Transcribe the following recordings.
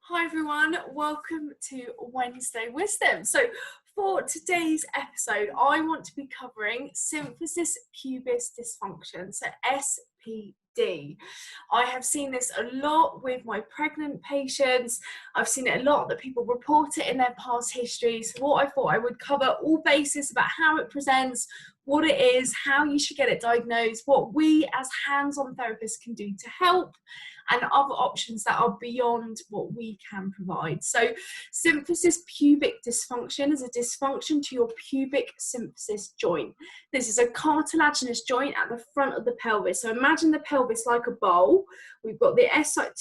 Hi everyone, welcome to Wednesday Wisdom. So for today's episode, I want to be covering Symphysis Pubis Dysfunction, so SPD. I have seen this a lot with my pregnant patients. I've seen it a lot that people report it in their past history. So what I thought I would cover all bases about how it presents, what it is, how you should get it diagnosed, what we as hands-on therapists can do to help, and other options that are beyond what we can provide. So symphysis pubic dysfunction is a dysfunction to your pubic symphysis joint. This is a cartilaginous joint at the front of the pelvis. So imagine the pelvis like a bowl. We've got the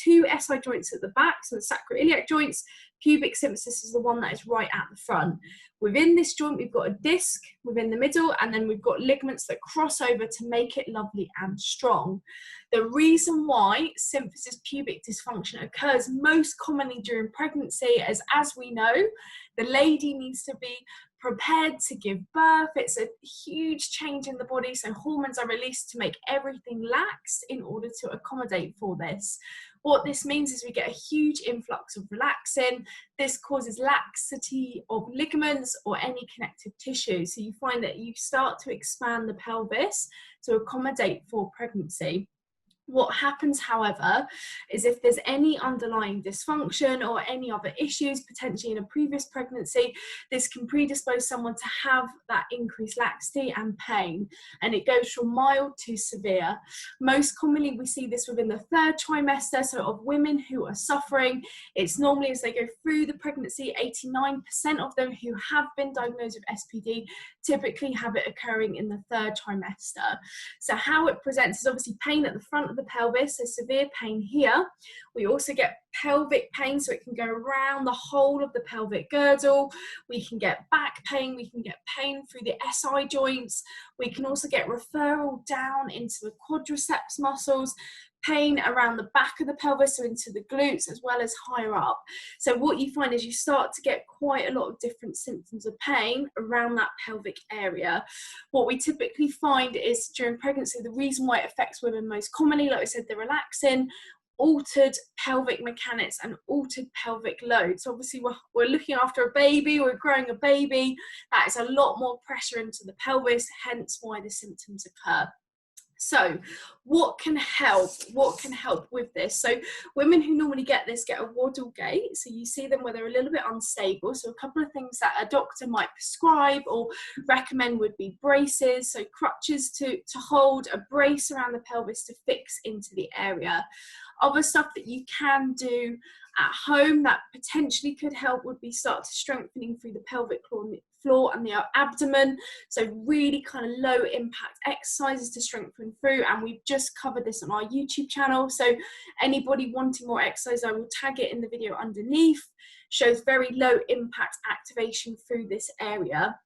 two SI joints at the back, so the sacroiliac joints. Pubic symphysis is the one that is right at the front. Within this joint, we've got a disc within the middle, and then we've got ligaments that cross over to make it lovely and strong. The reason why symphysis pubic dysfunction occurs most commonly during pregnancy is, as we know, the lady needs to be prepared to give birth. It's a huge change in the body, so hormones are released to make everything lax in order to accommodate for this. What this means is we get a huge influx of relaxin. This causes laxity of ligaments or any connective tissue. So you find that you start to expand the pelvis to accommodate for pregnancy. What happens, however, is if there's any underlying dysfunction or any other issues, potentially in a previous pregnancy, this can predispose someone to have that increased laxity and pain, and it goes from mild to severe. Most commonly, we see this within the third trimester, so of women who are suffering. It's normally as they go through the pregnancy, 89% of them who have been diagnosed with SPD typically have it occurring in the third trimester. So how it presents is obviously pain at the front of the pelvis, so severe pain here. We also get pelvic pain, so it can go around the whole of the pelvic girdle. We can get back pain, we can get pain through the SI joints. We can also get referral down into the quadriceps muscles, pain around the back of the pelvis, so into the glutes as well as higher up. So what you find is you start to get quite a lot of different symptoms of pain around that pelvic area. What we typically find is during pregnancy, the reason why it affects women most commonly, like I said, the relaxin, altered pelvic mechanics and altered pelvic load. So obviously we're looking after a baby, we're growing a baby, that is a lot more pressure into the pelvis, hence why the symptoms occur. So what can help with this? So women who normally get this get a waddle gait, so you see them where they're a little bit unstable. So a couple of things that a doctor might prescribe or recommend would be braces, so crutches to hold, a brace around the pelvis to fix into the area. Other stuff that you can do at home that potentially could help would be start to strengthening through the pelvic floor and the abdomen. So really kind of low impact exercises to strengthen through, and we've just covered this on our YouTube channel. So anybody wanting more exercise, I will tag it in the video underneath. Shows very low impact activation through this area.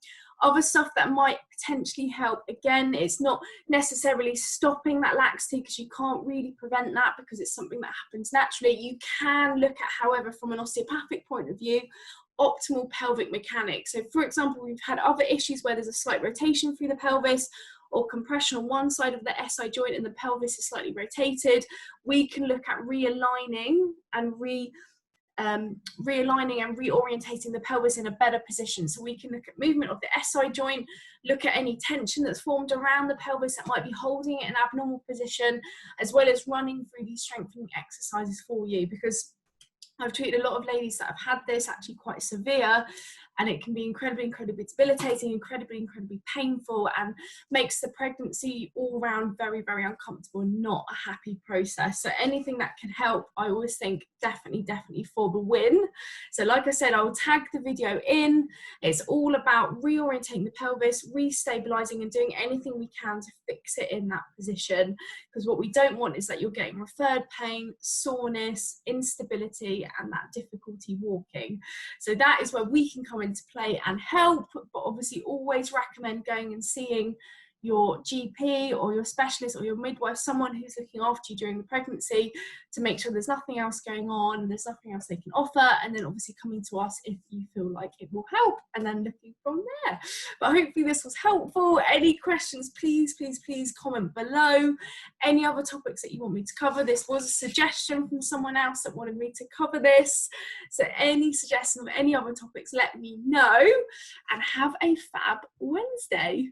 Other stuff that might potentially help, again, it's not necessarily stopping that laxity because you can't really prevent that because it's something that happens naturally. You can look at, however, from an osteopathic point of view, optimal pelvic mechanics. So for example, we've had other issues where there's a slight rotation through the pelvis or compression on one side of the SI joint and the pelvis is slightly rotated. We can look at realigning and reorientating the pelvis in a better position. So we can look at movement of the SI joint, look at any tension that's formed around the pelvis that might be holding it in an abnormal position, as well as running through these strengthening exercises for you, because I've treated a lot of ladies that have had this actually quite severe, and it can be incredibly debilitating, incredibly painful, and makes the pregnancy all round very uncomfortable and not a happy process. So anything that can help, I always think definitely for the win. So like I said, I will tag the video in. It's all about reorientating the pelvis, restabilizing, and doing anything we can to fix it in that position, because what we don't want is that you're getting referred pain, soreness, instability, and that difficulty walking. So that is where we can come into play and help, but obviously always recommend going and seeing your GP or your specialist or your midwife, someone who's looking after you during the pregnancy, to make sure there's nothing else going on, there's nothing else they can offer, and then obviously coming to us if you feel like it will help, and then looking from there. But hopefully this was helpful. Any questions, please comment below. Any other topics that you want me to cover? This was a suggestion from someone else that wanted me to cover this, so any suggestion of any other topics, let me know, and have a fab Wednesday.